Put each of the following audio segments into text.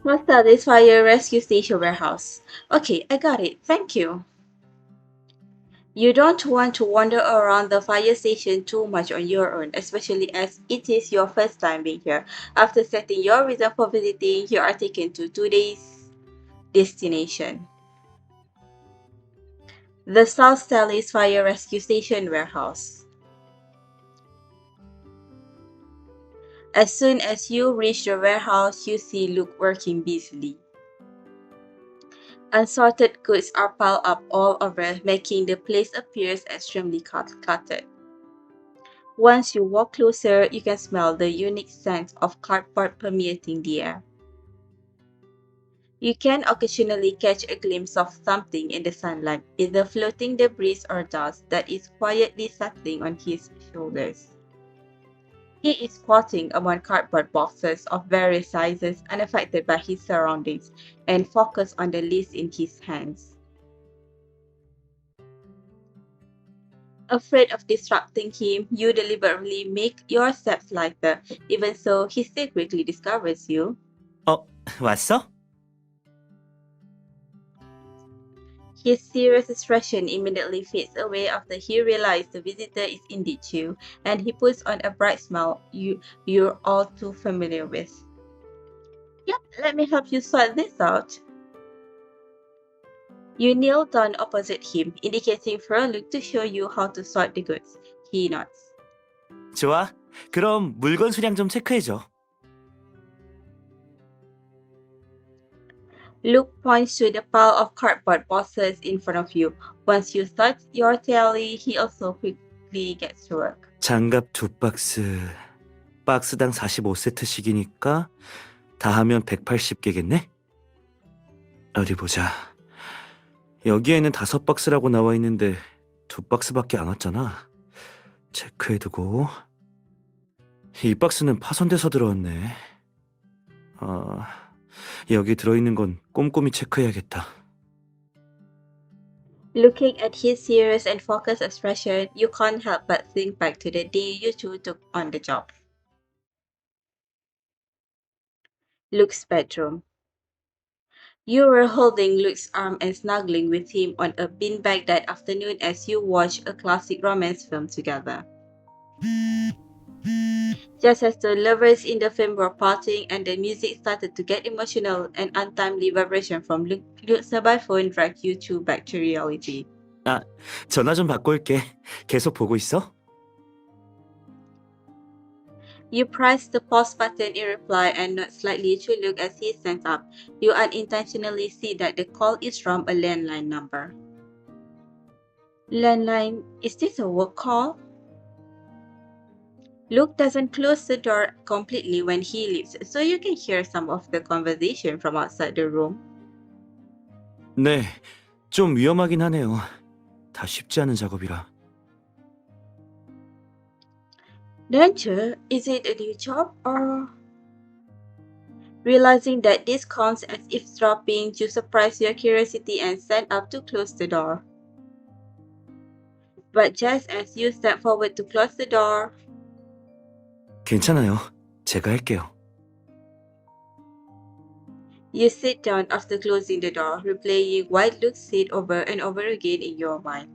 What's that? This fire rescue station warehouse. Okay, I got it. Thank you. You don't want to wander around the fire station too much on your own, especially as it is your first time being here. After setting your reason for visiting, you are taken to today's destination, the South Sally's Fire Rescue Station warehouse. As soon as you reach the warehouse, you see Luke working busily. Unsorted goods are piled up all over, making the place appear extremely cluttered. Once you walk closer, you can smell the unique scent of cardboard permeating the air. You can occasionally catch a glimpse of something in the sunlight, either floating debris or dust that is quietly settling on his shoulders. He is squatting among cardboard boxes of various sizes, unaffected by his surroundings, and focused on the list in his hands. Afraid of disrupting him, you deliberately make your steps lighter. Even so, he still quickly discovers you. 어, 왔어? His serious expression immediately fades away after he realizes the visitor is indeed you, and he puts on a bright smile you're all too familiar with. Yep, let me help you sort this out. You kneel down opposite him, indicating for a look to show you how to sort the goods. He nods. 좋아. 그럼 물건 수량 좀 체크해줘. Luke points to the pile of cardboard boxes in front of you. Once you start your tally, he also quickly gets to work. 장갑 2박스. 박스당 45세트씩이니까 다 하면 180개겠네? 어디 보자. 여기에는 5박스라고 나와 있는데 2박스밖에 안 왔잖아. 체크해두고. 이 박스는 파손돼서 들어왔네. 여기 들어있는 건 꼼꼼히 체크해야겠다. Looking at his serious and focused expression, you can't help but think back to the day you two took on the job. Luke's bedroom. You were holding Luke's arm and snuggling with him on a beanbag that afternoon as you watched a classic romance film together. Just as the lovers in the film were parting and the music started to get emotional, an untimely vibration from Luke's mobile phone dragged you two back to reality. 아, 전화 좀 받고 올게. 계속 보고 있어? You press the pause button in reply and nod slightly to Luke as he stands up. You unintentionally see that the call is from a landline number. Landline, is this a work call? Luke doesn't close the door completely when he leaves, so you can hear some of the conversation from outside the room. 네, 좀 위험하긴 하네요. 다 쉽지 않은 작업이라. Danger? Is it a new job or? Realizing that this counts as eavesdropping, you suppress your curiosity and stand up to close the door. But just as you step forward to close the door, 괜찮아요. 제가 할게요. you sit down after closing the door, replaying what Luke said over and over again in your mind.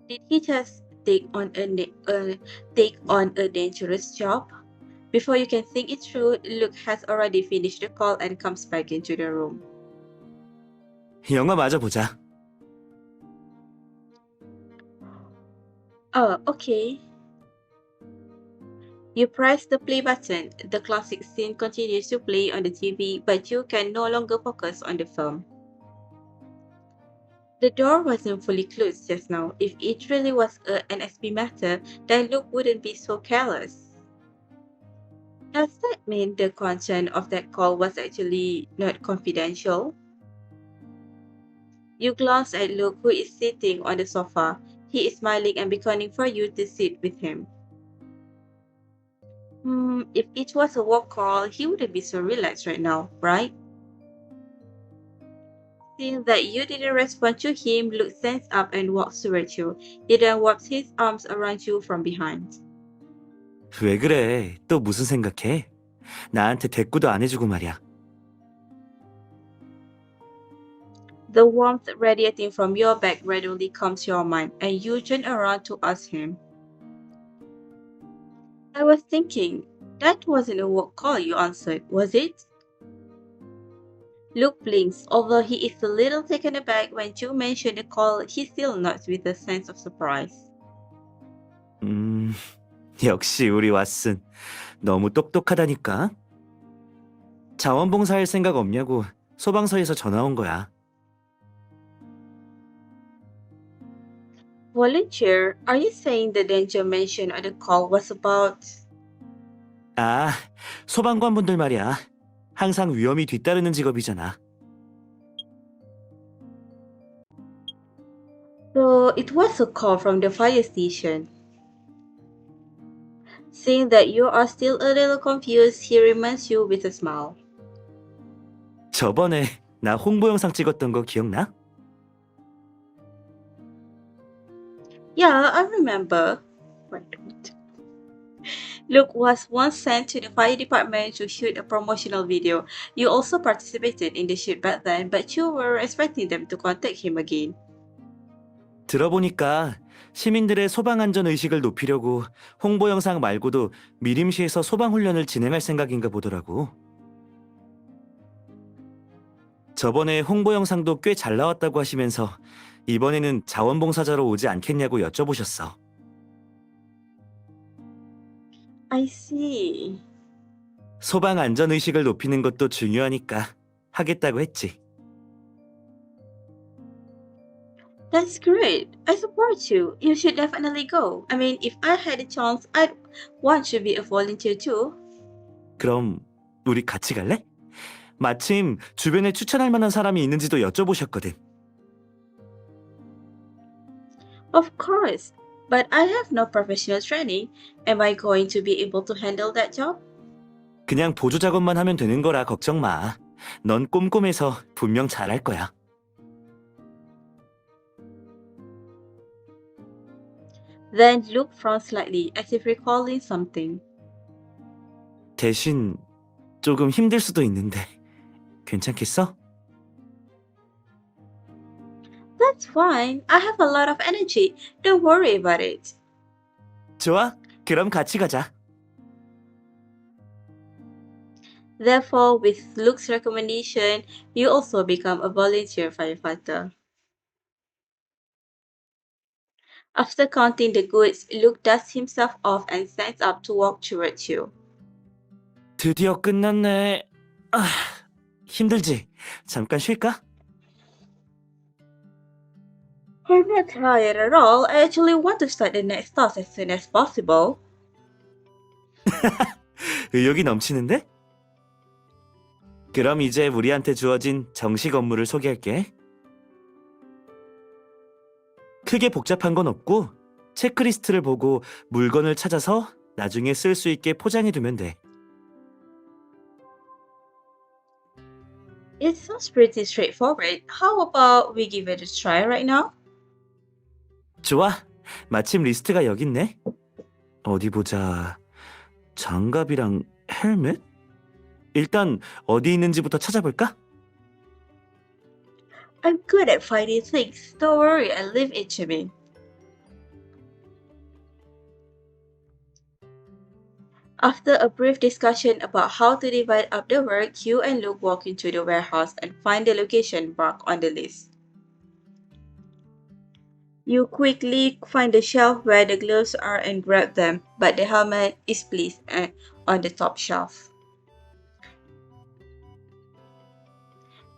Did he just take on a dangerous job? Before you can think it through, Luke has already finished the call and comes back into the room. 영화 마저 보자. Oh, okay. You press the play button. The classic scene continues to play on the TV, but you can no longer focus on the film. The door wasn't fully closed just now. If it really was an SB matter, then Luke wouldn't be so careless. Does that mean the content of that call was actually not confidential? You glance at Luke, who is sitting on the sofa. He is smiling and beckoning for you to sit with him. If it was a work call, he wouldn't be so relaxed right now, right? Seeing that you didn't respond to him, Luke stands up and walks towards you. He then wraps his arms around you from behind. 왜 그래? 또 무슨 생각해? 나한테 대꾸도 안 해주고 말이야. The warmth radiating from your back gradually comes to your mind, and you turn around to ask him. I was thinking, that wasn't a work call you answered, was it? Luke blinks, although he is a little taken aback when you mention the call, he still nods with a sense of surprise. 음, 역시 우리 왓슨. 너무 똑똑하다니까. 자원봉사할 생각 없냐고 소방서에서 전화 온 거야. Volunteer, are you saying the danger mentioned on the call was about? 아, 소방관분들 말이야. 항상 위험이 뒤따르는 직업이잖아. So it was a call from the fire station. Seeing that you are still a little confused, he reminds you with a smile. 저번에 나 홍보 영상 찍었던 거 기억나? Yeah, I remember. Wait. Luke was once sent to the fire department to shoot a promotional video. You also participated in the shoot back then, but you were expecting them to contact him again. 들어보니까 시민들의 소방 안전 의식을 높이려고 홍보 영상 말고도 미림시에서 소방 훈련을 진행할 생각인가 보더라고. 저번에 홍보 영상도 꽤 잘 나왔다고 하시면서 이번에는 자원봉사자로 오지 않겠냐고 여쭤보셨어. I see. 소방 안전 의식을 높이는 것도 중요하니까 하겠다고 했지. That's great. I support you. You should definitely go. I mean, if I had a chance, I'd want to be a volunteer too. 그럼 우리 같이 갈래? 마침 주변에 추천할 만한 사람이 있는지도 여쭤보셨거든. Of course. But I have no professional training. Am I going to be able to handle that job? 그냥 보조 작업만 하면 되는 거라 걱정 마. 넌 꼼꼼해서 분명 잘할 거야. Then Luke frowned slightly, as if recalling something. 대신 조금 힘들 수도 있는데 괜찮겠어? That's fine. I have a lot of energy. Don't worry about it. 좋아. 그럼 같이 가자. Therefore, with Luke's recommendation, you also become a volunteer firefighter. After counting the goods, Luke dusts himself off and stands up to walk towards you. 드디어 끝났네. 아, 힘들지? 잠깐 쉴까? I'm not tired at all. I actually want to start the next task as soon as possible. 의욕이 넘치는데? 그럼 이제 우리한테 주어진 정식 업무를 소개할게. 크게 복잡한 건 없고 체크리스트를 보고 물건을 찾아서 나중에 쓸 수 있게 포장해두면 돼. It sounds pretty straightforward. How about we give it a try right now? 좋아. 마침 리스트가 여기 있네. 어디 보자. 장갑이랑 헬멧? 일단 어디 있는지부터 찾아볼까? I'm good at finding things. Don't worry, I'll leave it to me. After a brief discussion about how to divide up the work, you and Luke walk into the warehouse and find the location marked on the list. You quickly find the shelf where the gloves are and grab them, but the helmet is placed on the top shelf.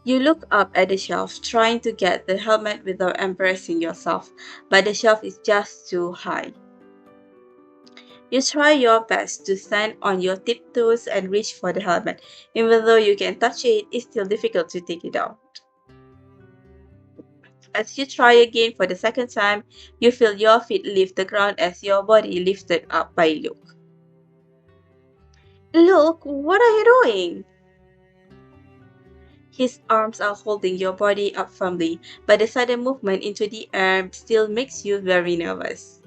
You look up at the shelf, trying to get the helmet without embarrassing yourself, but the shelf is just too high. You try your best to stand on your tiptoes and reach for the helmet. Even though you can touch it, it's still difficult to take it out. As you try again for the second time, you feel your feet leave the ground as your body lifted up by Luke. Luke, what are you doing? His arms are holding your body up firmly, but the sudden movement into the air still makes you very nervous.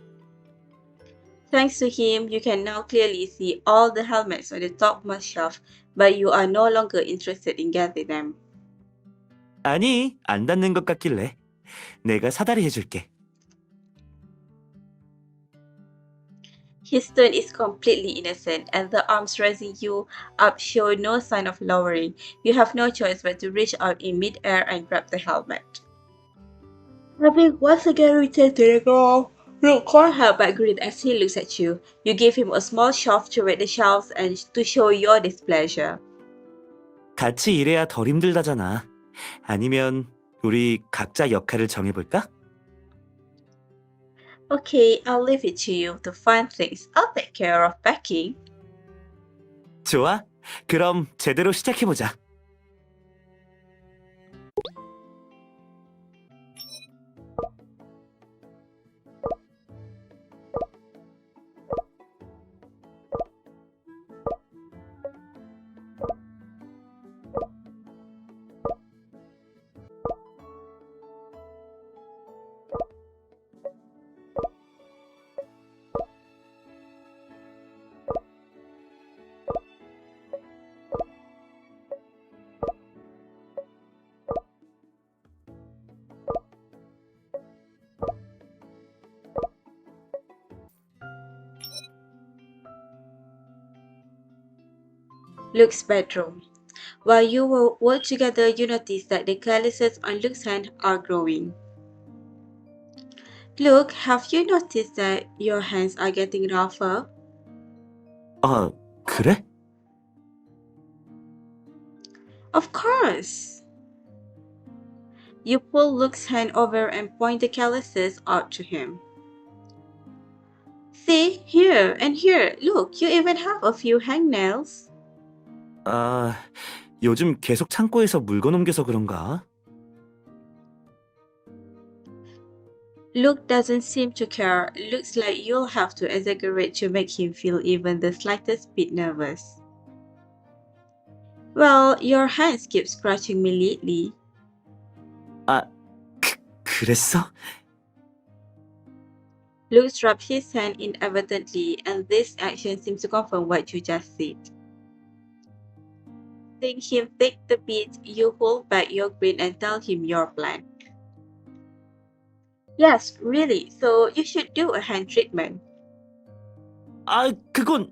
Thanks to him, you can now clearly see all the helmets on the topmost shelf, but you are no longer interested in getting them. 아니, 안 닿는 것 같길래. 내가 사다리 해줄게. His tone is completely innocent, and the arms raising you up show no sign of lowering. You have no choice but to reach out in midair and grab the helmet. Having once again returned to the ground, Luke can't help but grin as he looks at you. You give him a small shove toward the shelves and to show your displeasure. 같이 일해야 덜 힘들다잖아. 아니면 우리 각자 역할을 정해볼까? Okay, I'll leave it to you to find things. I'll take care of packing. 좋아. 그럼 제대로 시작해보자. Luke's bedroom. While you work together, you notice that the calluses on Luke's hand are growing. Luke, have you noticed that your hands are getting rougher? 아, 그래? Of course! You pull Luke's hand over and point the calluses out to him. See, here and here. Look, you even have a few hangnails. 아, 요즘 계속 창고에서 물건 옮겨서 그런가? Luke doesn't seem to care. Looks like you'll have to exaggerate to make him feel even the slightest bit nervous. Well, your hands keep scratching me lately. 아, 그랬어? Luke drops his hand inadvertently, and this action seems to confirm what you just said. Seeing him take the beat, you hold back your grin and tell him your plan. Yes, really, so you should do a hand treatment. 아, 그건...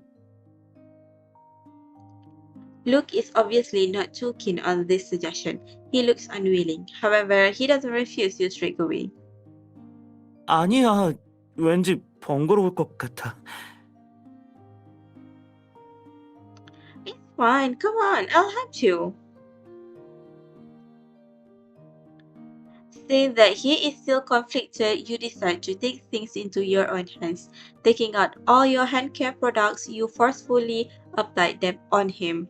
Luke is obviously not too keen on this suggestion. He looks unwilling. However, he doesn't refuse you straight away. 아니야. 왠지 번거로울 것 같아. It's fine, come on, I'll help you. Seeing that he is still conflicted, you decide to take things into your own hands. Taking out all your hand care products, you forcefully apply them on him.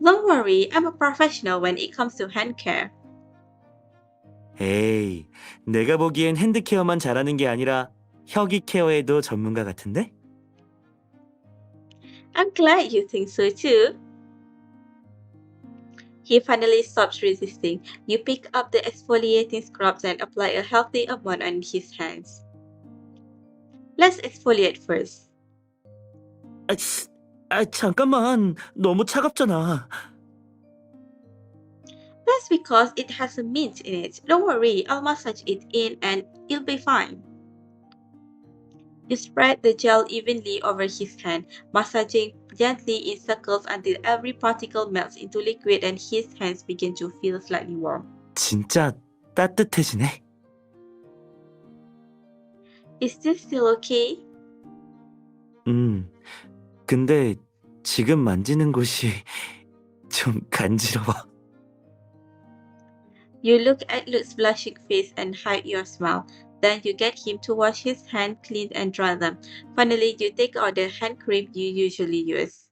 Don't worry, I'm a professional when it comes to hand care. 에이, 내가 보기엔 핸드케어만 잘하는 게 아니라 혁이 케어에도 전문가 같은데? I'm glad you think so too. He finally stops resisting. You pick up the exfoliating scrubs and apply a healthy amount on his hands. Let's exfoliate first. 잠깐만. 너무 차갑잖아. That's because it has a mint in it. Don't worry, I'll massage it in and it'll be fine. You spread the gel evenly over his hand, massaging gently in circles until every particle melts into liquid and his hands begin to feel slightly warm. 진짜 따뜻해지네. Is this still okay? 근데 지금 만지는 곳이 좀 간지러워. You look at Luke's blushing face and hide your smile. Then you get him to wash his hands, clean and dry them. Finally, you take out the hand cream you usually use.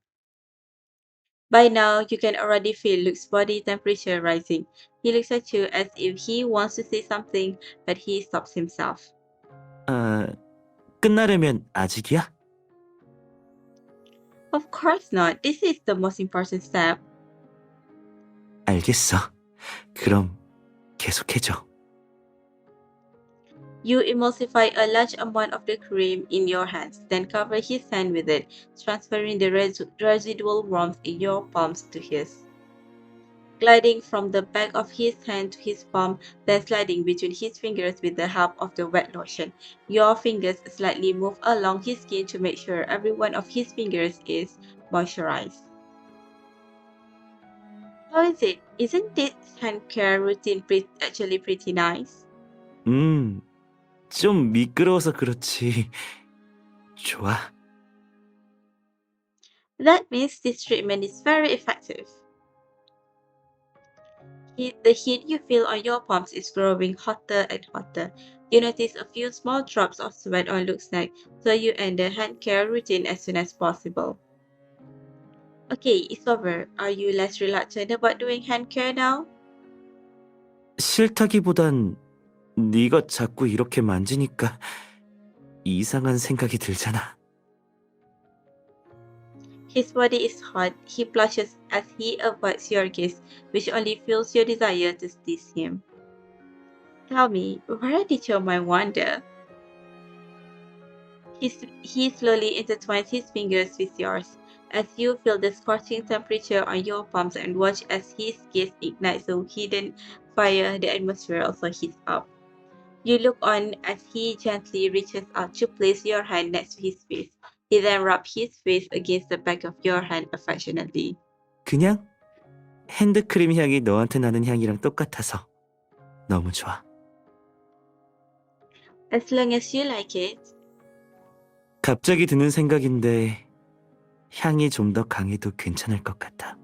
By now, you can already feel Luke's body temperature rising. He looks at you as if he wants to say something, but he stops himself. 끝나려면 아직이야? Of course not. This is the most important step. 알겠어. 그럼 계속해줘. You emulsify a large amount of the cream in your hands, then cover his hand with it, transferring the residual warmth in your palms to his. Gliding from the back of his hand to his palm, then sliding between his fingers with the help of the wet lotion. Your fingers slightly move along his skin to make sure every one of his fingers is moisturized. How is it? Isn't this hand care routine actually pretty nice? 음, 좀 미끄러워서 그렇지. 좋아. That means this treatment is very effective. The heat you feel on your palms is growing hotter and hotter. You notice a few small drops of sweat on Luke's neck, so you end the hand care routine as soon as possible. Okay, it's over. Are you less reluctant about doing hand care now? 싫다기보단 네가 자꾸 이렇게 만지니까 이상한 생각이 들잖아. His body is hot. He blushes as he avoids your gaze, which only fuels your desire to tease him. Tell me, where did your mind wander? He slowly intertwines his fingers with yours as you feel the scorching temperature on your palms and watch as his gaze ignites a hidden fire. The atmosphere also heats up. You look on as he gently reaches out to place your hand next to his face. He then rubs his face against the back of your hand affectionately. 그냥 핸드크림 향이 너한테 나는 향이랑 똑같아서 너무 좋아. As long as you like it. 갑자기 드는 생각인데 향이 좀 더 강해도 괜찮을 것 같아.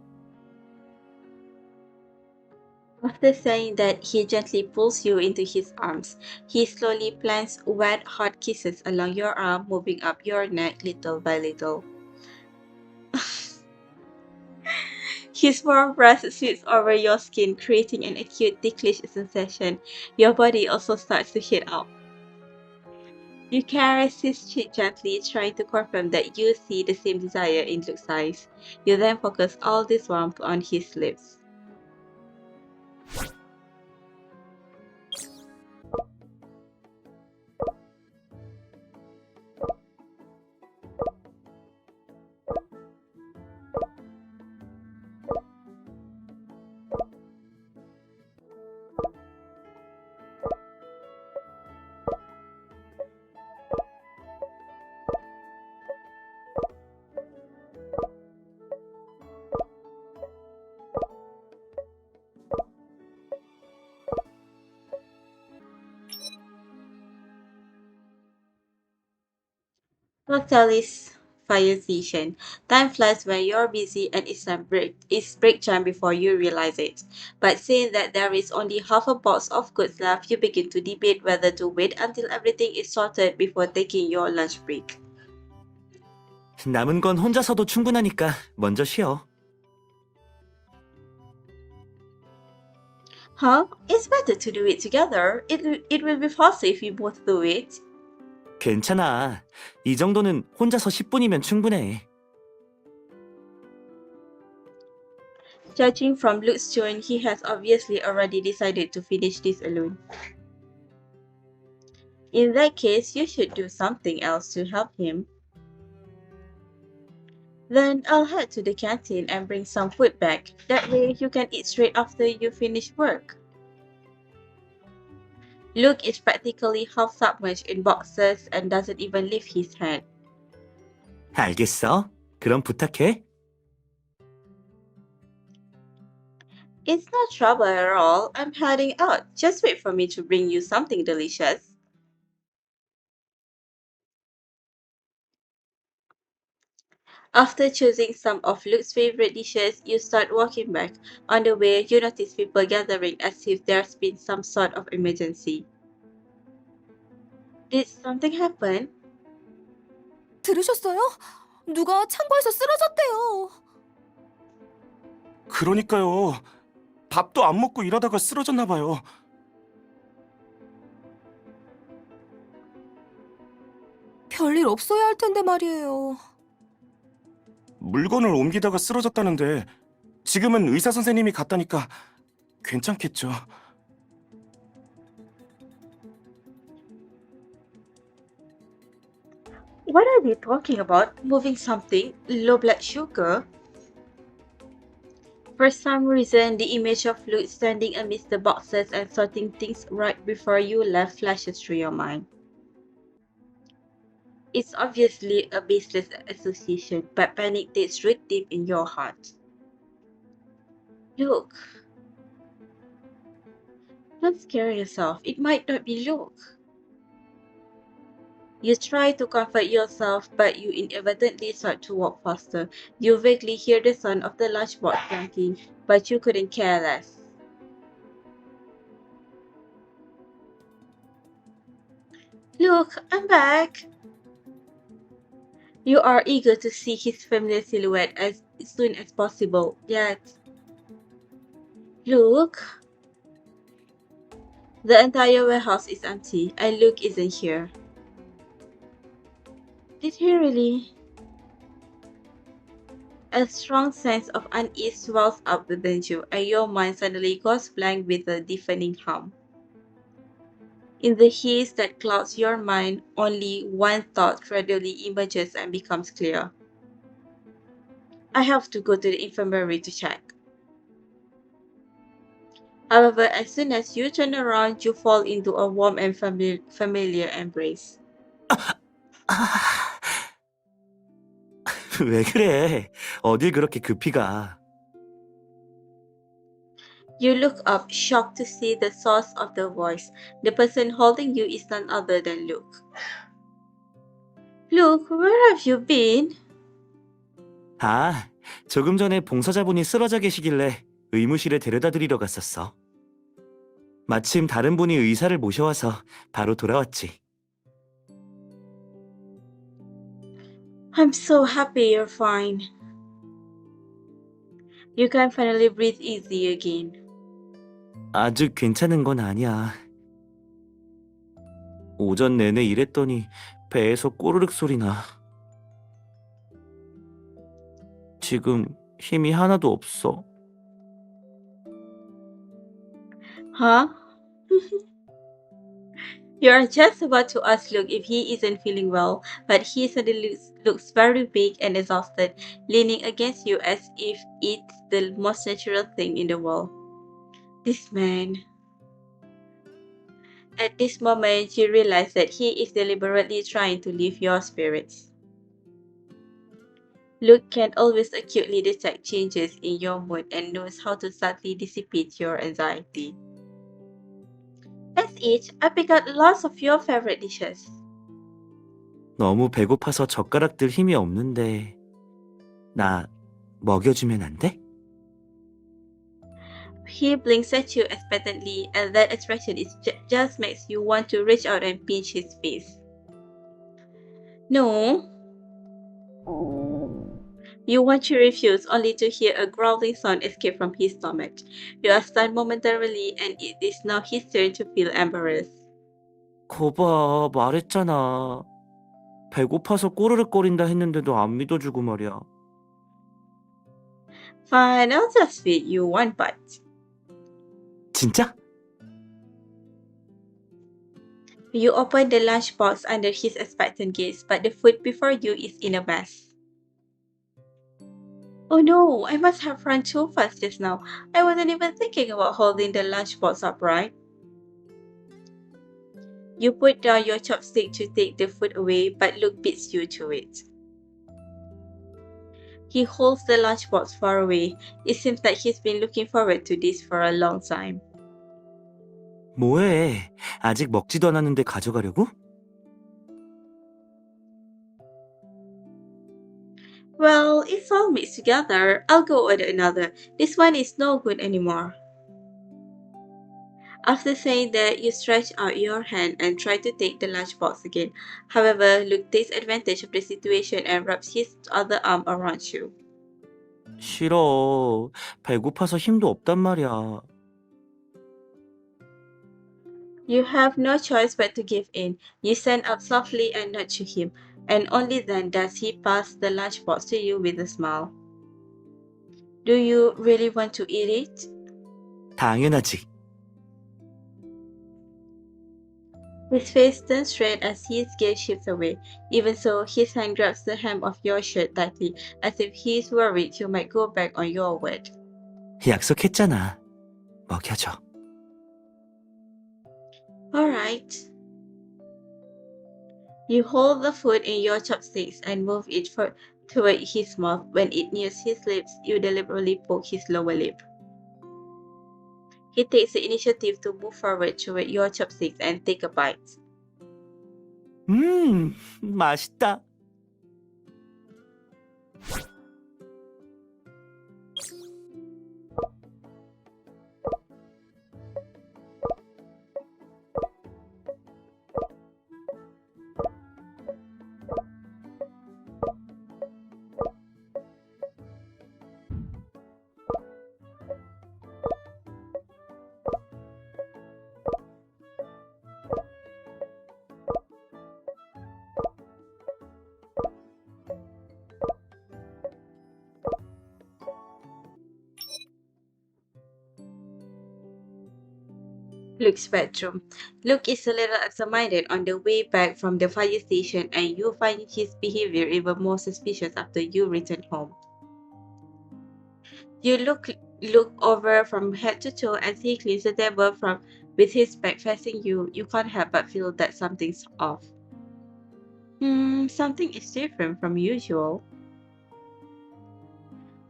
After saying that, he gently pulls you into his arms. He slowly plants wet, hot kisses along your arm, moving up your neck little by little. His warm breath sweeps over your skin, creating an acute ticklish sensation. Your body also starts to heat up. You caress his cheek gently, trying to confirm that you see the same desire in Luke's eyes. You then focus all this warmth on his lips. Noctalis fire station. Time flies when you're busy and it's break time before you realize it. But seeing that there is only half a box of goods left, you begin to debate whether to wait until everything is sorted before taking your lunch break. 남은 건 혼자서도 충분하니까 먼저 쉬어. Huh? It's better to do it together. It will be faster if we both do it. 괜찮아. 이 정도는 혼자서 10분이면 충분해. Judging from Luke's tone, he has obviously already decided to finish this alone. In that case, you should do something else to help him. Then I'll head to the canteen and bring some food back. That way you can eat straight after you finish work. Luke is practically half submerged in boxes and doesn't even lift his hand. 알겠어. 그럼 부탁해. It's no trouble at all. I'm heading out. Just wait for me to bring you something delicious. After choosing some of Luke's favorite dishes, you start walking back. On the way, you notice people gathering as if there's been some sort of emergency. Did something happen? 들으셨어요? 누가 창고에서 쓰러졌대요. 그러니까요. 밥도 안 먹고 일하다가 쓰러졌나 봐요. 별일 없어야 할 텐데 말이에요. 물건을 옮기다가 쓰러졌다는데 지금은 의사 선생님이 갔다니까 괜찮겠죠. What are they talking about? Moving something? Low blood sugar? For some reason, the image of Luke standing amidst the boxes and sorting things right before you left flashes through your mind. It's obviously a baseless association, but panic takes root deep in your heart. Luke, don't scare yourself. It might not be Luke. You try to comfort yourself, but you inadvertently start to walk faster. You vaguely hear the sound of the lunchbox clanking, but you couldn't care less. Look, I'm back! You are eager to see his familiar silhouette as soon as possible, yet... Look! The entire warehouse is empty, and Luke isn't here. Did he really? A strong sense of unease swells up within you, and your mind suddenly goes blank with a deafening hum. In the haze that clouds your mind, only one thought gradually emerges and becomes clear. I have to go to the infirmary to check. However, as soon as you turn around, you fall into a warm and familiar embrace. 왜 그래? 어딜 그렇게 급히 가? You look up, shocked to see the source of the voice. The person holding you is none other than Luke. Luke, where have you been? 아, 조금 전에 봉사자분이 쓰러져 계시길래 의무실에 데려다 드리러 갔었어. 마침 다른 분이 의사를 모셔와서 바로 돌아왔지. I'm so happy you're fine. You can finally breathe easy again. 아직 괜찮은 건 아니야. 오전 내내 일했더니 배에서 꼬르륵 소리 나. 지금 힘이 하나도 없어. Huh? You're just about to ask Luke if he isn't feeling well, but he suddenly looks very big and exhausted, leaning against you as if it's the most natural thing in the world. This man. At this moment, you realize that he is deliberately trying to lift your spirits. Luke can always acutely detect changes in your mood and knows how to subtly dissipate your anxiety. Let's eat. I picked out lots of your favorite dishes. 너무 배고파서 젓가락 들 힘이 없는데 나 먹여주면 안 돼? He blinks at you expectantly, and that expression just makes you want to reach out and pinch his face. No. You want to refuse, only to hear a growling sound escape from his stomach. You are stunned momentarily, and it is now his turn to feel embarrassed. 거봐, 말했잖아. 배고파서 꼬르륵거린다 했는데도 안 믿어주고 말이야. Fine, I'll just feed you one bite. 진짜? You open the lunchbox under his expectant gaze, but the food before you is in a mess. Oh no, I must have run too fast just now. I wasn't even thinking about holding the lunchbox upright. You put down your chopstick to take the food away, but Luke beats you to it. He holds the lunchbox far away. It seems that he's been looking forward to this for a long time. 뭐해? 아직 먹지도 않았는데 가져가려고? Well, it's all mixed together. I'll go order another. This one is no good anymore. After saying that, you stretch out your hand and try to take the lunchbox again. However, Luke takes advantage of the situation and wraps his other arm around you. 싫어. 배고파서 힘도 없단 말이야. You have no choice but to give in. You stand up softly and nod to him, and only then does he pass the lunchbox to you with a smile. Do you really want to eat it? 당연하지. His face turns straight as his gaze shifts away. Even so, his hand grabs the hem of your shirt tightly, as if he's worried you might go back on your word. 약속했잖아. 먹여줘. Alright. You hold the food in your chopsticks and move it toward his mouth. When it nears his lips, you deliberately poke his lower lip. He takes the initiative to move forward toward your chopsticks and take a bite. 맛있다. Luke's bedroom. Luke is a little absent-minded on the way back from the fire station, and you find his behavior even more suspicious after you return home. You look over from head to toe as he cleans the table with his back facing you. You can't help but feel that something's off. Something is different from usual.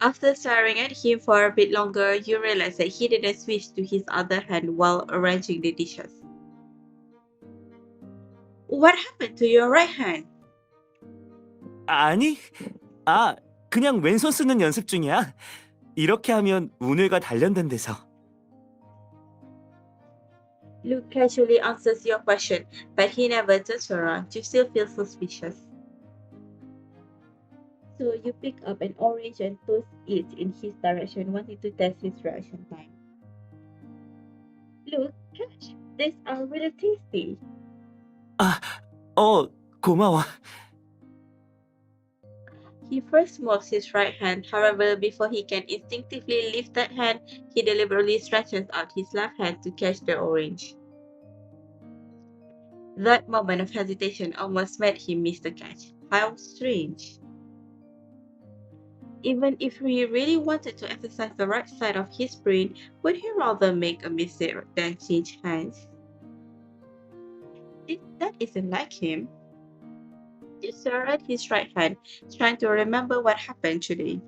After staring at him for a bit longer, you realize that he didn't switch to his other hand while arranging the dishes. What happened to your right hand? 아니, 그냥 왼손 쓰는 연습 중이야. 이렇게 하면 운을과 단련된대서. Luke casually answers your question, but he never turns around. You still feel suspicious. So you pick up an orange and toss it in his direction, wanting to test his reaction time. Luke, catch! These are really tasty. 고마워. He first moves his right hand, however, before he can instinctively lift that hand, he deliberately stretches out his left hand to catch the orange. That moment of hesitation almost made him miss the catch. How strange. Even if he really wanted to exercise the right side of his brain, would he rather make a mistake than change hands? That isn't like him. You stare at his right hand, trying to remember what happened today.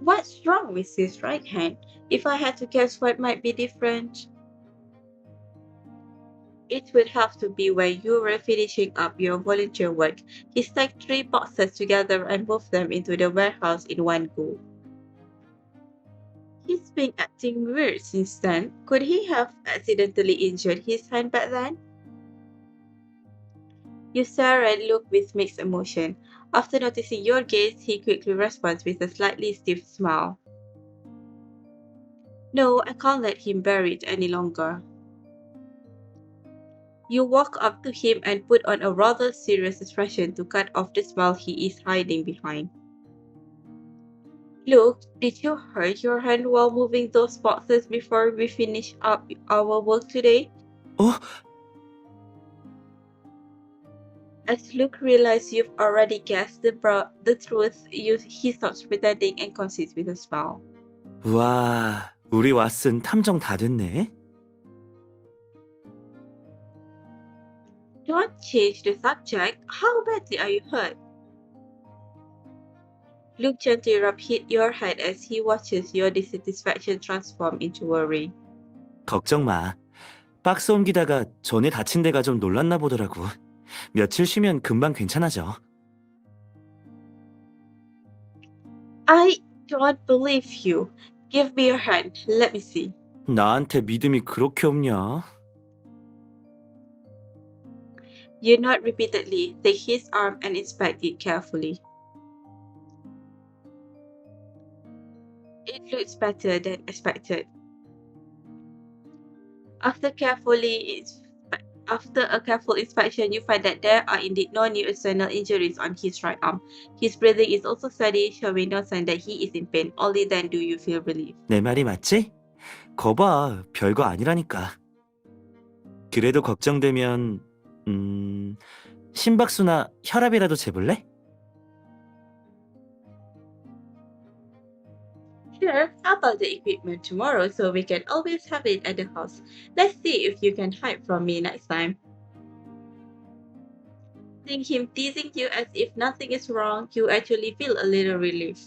What's wrong with his right hand? If I had to guess what might be different, it would have to be when you were finishing up your volunteer work. He stacked 3 boxes together and moved them into the warehouse in one go. He's been acting weird since then. Could he have accidentally injured his hand back then? You stare at Luke with mixed emotion. After noticing your gaze, he quickly responds with a slightly stiff smile. No, I can't let him bear it any longer. You walk up to him and put on a rather serious expression to cut off the smile he is hiding behind. Luke, did you hurt your hand while moving those boxes before we finish up our work today? As Luke realizes you've already guessed the truth, he stops pretending and concedes with a smile. 와, 우리 왓슨 탐정 다 됐네. Don't change the subject. How badly are you hurt? Luke gently rubs your head as he watches your dissatisfaction transform into worry. 걱정 마. 박스 옮기다가 전에 다친 데가 좀 놀랐나 보더라고. 며칠 쉬면 금방 괜찮아져. I don't believe you. Give me your hand. Let me see. 나한테 믿음이 그렇게 없냐? You nod repeatedly, take his arm and inspect it carefully. It looks better than expected. After a careful inspection, you find that there are indeed no new external injuries on his right arm. His breathing is also steady, showing no sign that he is in pain. Only then do you feel relief. 내 말이 맞지? 거봐, 별거 아니라니까. 그래도 걱정되면 심박수나 혈압이라도 재볼래? Sure, I'll buy the equipment tomorrow so we can always have it at the house. Let's see if you can hide from me next time. Seeing him teasing you as if nothing is wrong, you actually feel a little relief.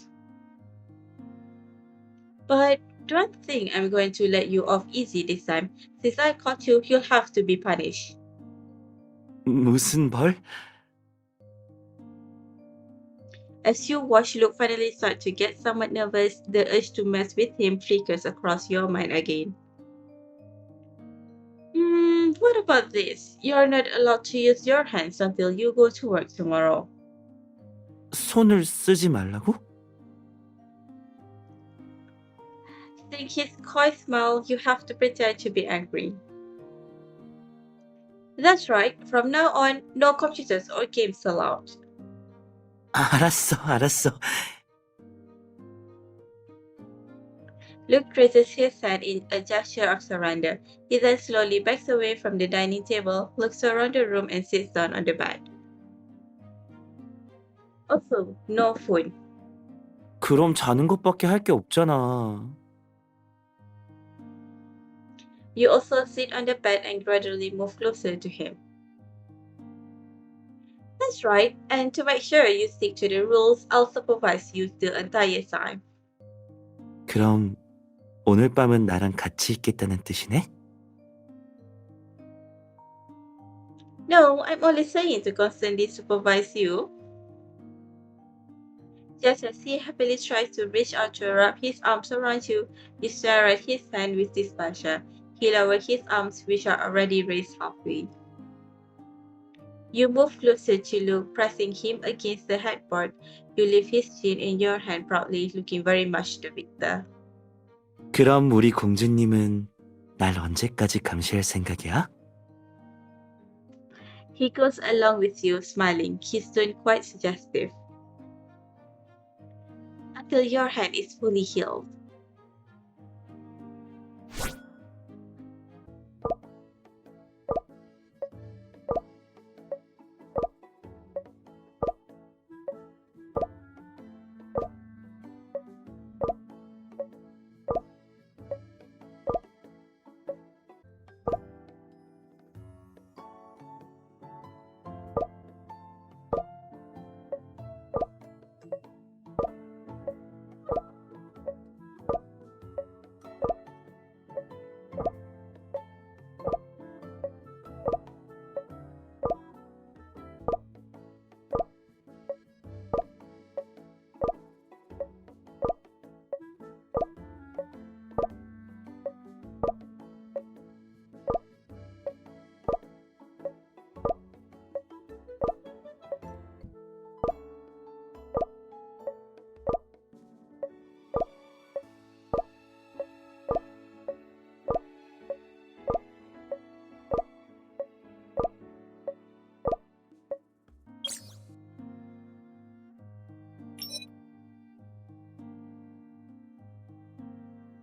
But don't think I'm going to let you off easy this time. Since I caught you, you'll have to be punished. 무슨 벌? As you watch Luke finally start to get somewhat nervous, the urge to mess with him flickers across your mind again. What about this? You're not allowed to use your hands until you go to work tomorrow. 손을 쓰지 말라고? Seeing his coy smile, you have to pretend to be angry. That's right, from now on, no computers or games allowed. 알았어. Luke raises his hand in a gesture of surrender. He then slowly backs away from the dining table, looks around the room, and sits down on the bed. Also, no phone. 그럼 자는 것밖에 할 게 없잖아. You also sit on the bed and gradually move closer to him. That's right, and to make sure you stick to the rules, I'll supervise you the entire time. 그럼 오늘 밤은 나랑 같이 있겠다는 뜻이네? No, I'm only saying to constantly supervise you. Just as he happily tries to reach out to wrap his arms around you, you stare at his hand with displeasure. He lowers his arms, which are already raised halfway. You move closer to Luke, pressing him against the headboard. You leave his chin in your hand proudly, looking very much the victor. 그럼 우리 공주님은 날 언제까지 감시할 생각이야? He goes along with you, smiling, his tone quite suggestive. Until your hand is fully healed.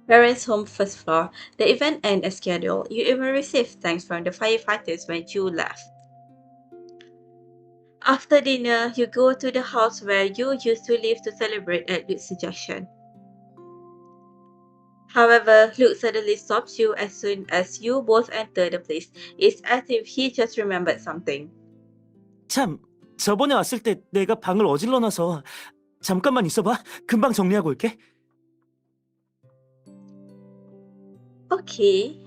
Parents' home first floor. The event ends as scheduled. You even received thanks from the firefighters when you left. After dinner, you go to the house where you used to live to celebrate at Luke's suggestion. However, Luke suddenly stops you as soon as you both enter the place. It's as if he just remembered something. 참, 저번에 왔을 때 내가 방을 어질러 놔서 잠깐만 있어봐. 금방 정리하고 올게. Okay.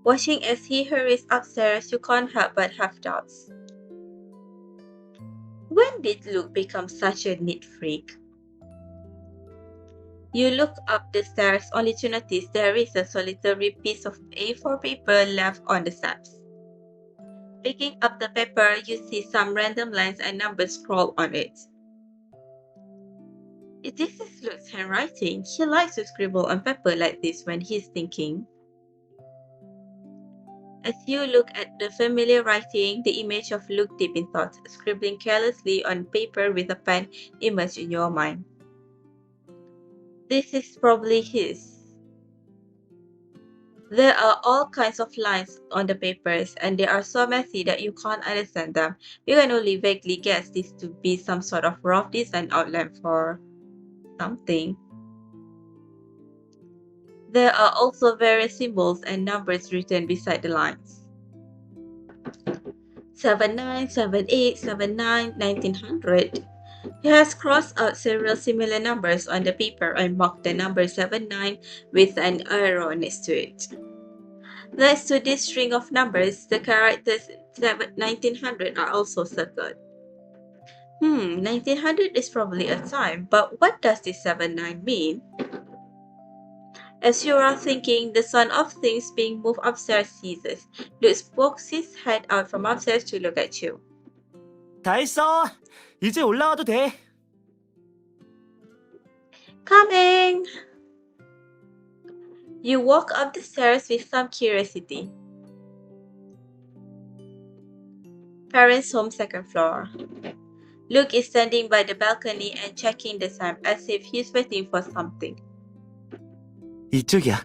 Watching as he hurries upstairs, you can't help but have doubts. When did Luke become such a neat freak? You look up the stairs only to notice there is a solitary piece of A4 paper left on the steps. Picking up the paper, you see some random lines and numbers scrawled on it. This is Luke's handwriting. He likes to scribble on paper like this when he's thinking. As you look at the familiar writing, the image of Luke deep in thought, scribbling carelessly on paper with a pen, emerges in your mind. This is probably his. There are all kinds of lines on the papers, and they are so messy that you can't understand them. You can only vaguely guess this to be some sort of rough design outline for something. There are also various symbols and numbers written beside the lines. 7978, 79, 1900. He has crossed out several similar numbers on the paper and marked the number 79 with an arrow next to it. Next to this string of numbers, the characters 1900 are also circled. 1900 is probably a time, but what does this 79 mean? As you are thinking, the sound of things being moved upstairs ceases. Luke pokes his head out from upstairs to look at you. 다 했어. 이제 올라와도 돼. Coming! You walk up the stairs with some curiosity. Parents' home, second floor. Luke is standing by the balcony and checking the time as if he's waiting for something. 이쪽이야.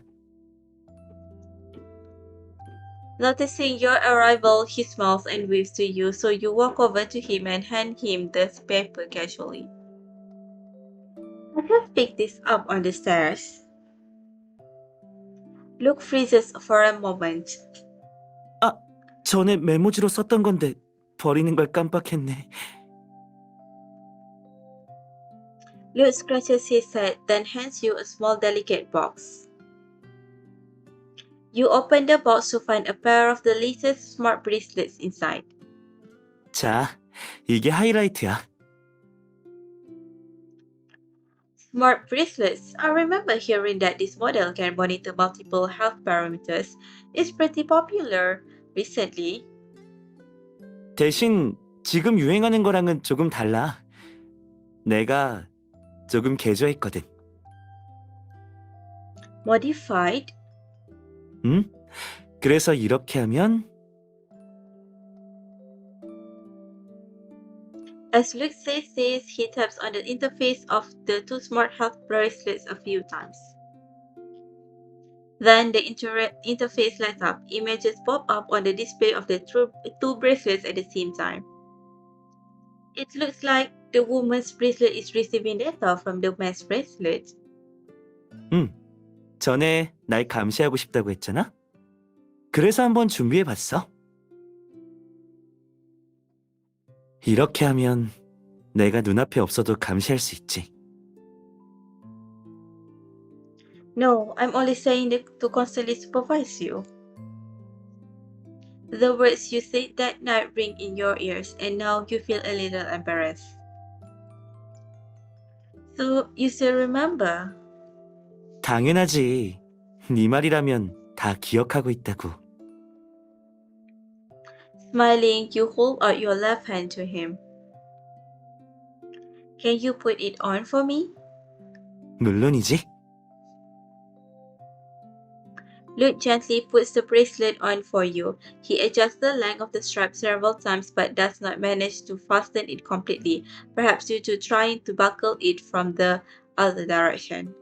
Noticing your arrival, he smiles and waves to you, so you walk over to him and hand him the paper casually. I just picked this up on the stairs. Luke freezes for a moment. 전에 메모지로 썼던 건데 버리는 걸 깜빡했네. Luke scratches his head, then hands you a small delicate box. You open the box to find a pair of the latest smart bracelets inside. 자, 이게 하이라이트야. Smart bracelets. I remember hearing that this model can monitor multiple health parameters. It's pretty popular recently. 대신 지금 유행하는 거랑은 조금 달라. 내가 조금 개조했거든. Modified? 응? 그래서 이렇게 하면 As Luke says this, he taps on the interface of the two smart health bracelets a few times. Then the interface lights up. Images pop up on the display of the two bracelets at the same time. It looks like the woman's bracelet is receiving data from the man's bracelet. 전에 날 감시하고 싶다고 했잖아? 그래서 한번 준비해봤어. 이렇게 하면 내가 눈앞에 없어도 감시할 수 있지. No, I'm only saying that to constantly supervise you. The words you said that night ring in your ears, and now you feel a little embarrassed. So, you still remember? 당연하지. 네 말이라면 다 기억하고 있다고. Smiling, you hold out your left hand to him. Can you put it on for me? 물론이지. Luke gently puts the bracelet on for you. He adjusts the length of the strap several times but does not manage to fasten it completely, perhaps due to trying to buckle it from the other direction.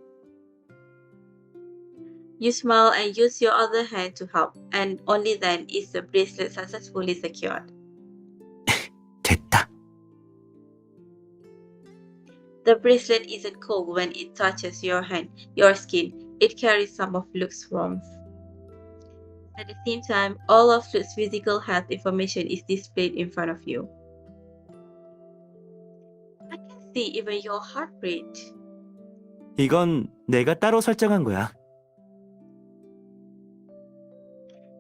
You smile and use your other hand to help, and only then is the bracelet successfully secured. 됐다. The bracelet isn't cold when it touches your hand, your skin. It carries some of Luke's warmth. At the same time, all of Luke's physical health information is displayed in front of you. I can see even your heart rate. 이건 내가 따로 설정한 거야.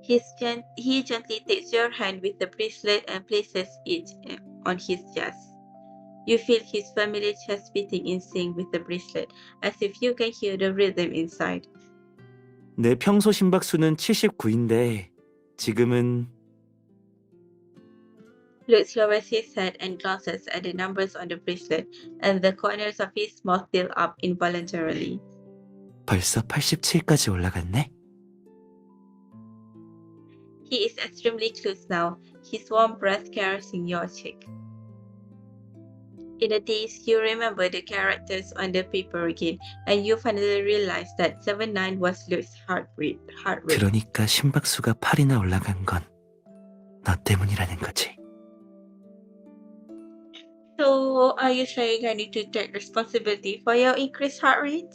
He gently takes your hand with the bracelet and places it on his chest. You feel his familiar chest beating in sync with the bracelet, as if you can hear the rhythm inside. 내 평소 심박수는 79인데 지금은 Luke lowers his head and glances at the numbers on the bracelet, and the corners of his mouth fill up involuntarily. 벌써 87까지 올라갔네. He is extremely close now, his warm breath caressing your cheek. In a daze, you remember the characters on the paper again, and you finally realize that 79 was Luke's heart rate. 그러니까 심박수가 8이나 올라간 건 너 때문이라는 거지. So, are you trying to take responsibility for your increased heart rate?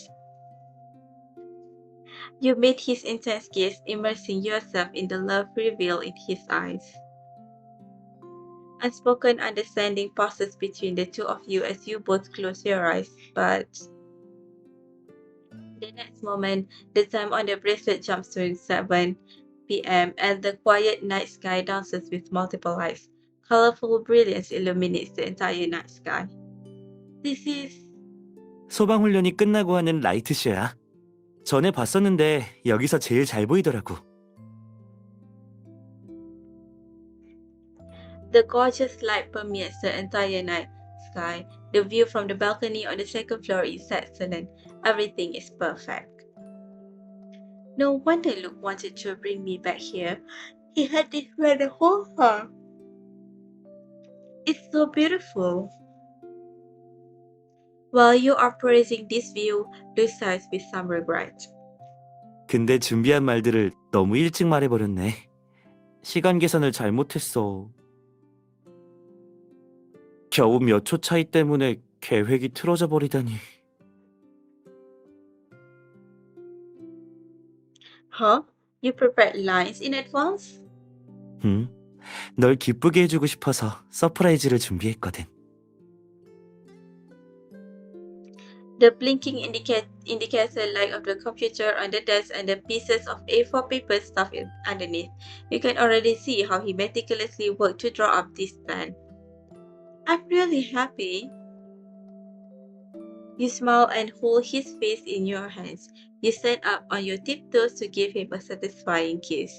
You meet his intense gaze, immersing yourself in the love revealed in his eyes. Unspoken understanding passes between the two of you as you both close your eyes, but the next moment, the time on the bracelet jumps to 7 p.m. and the quiet night sky dances with multiple lights. Colorful brilliance illuminates the entire night sky. This is 소방훈련이 끝나고 하는 라이트쇼야. 전에 봤었는데 여기서 제일 잘 보이더라고. the gorgeous light permeates the entire night sky. The view from the balcony on the second floor is excellent. Everything is perfect. No wonder Luke wanted to bring me back here. He had this for the whole farm. It's so beautiful. While you are praising this view, Luke sighs with some regret. 근데 준비한 말들을 너무 일찍 말해버렸네. 시간 계산을 잘못했어. 겨우 몇 초 차이 때문에 계획이 틀어져 버리다니. Huh? You prepared lines in advance? 응? 널 기쁘게 해주고 싶어서 서프라이즈를 준비했거든. The blinking indicator light of the computer on the desk and the pieces of A4 paper stuffed underneath. You can already see how he meticulously worked to draw up this plan. I'm really happy. You smile and hold his face in your hands. You stand up on your tiptoes to give him a satisfying kiss.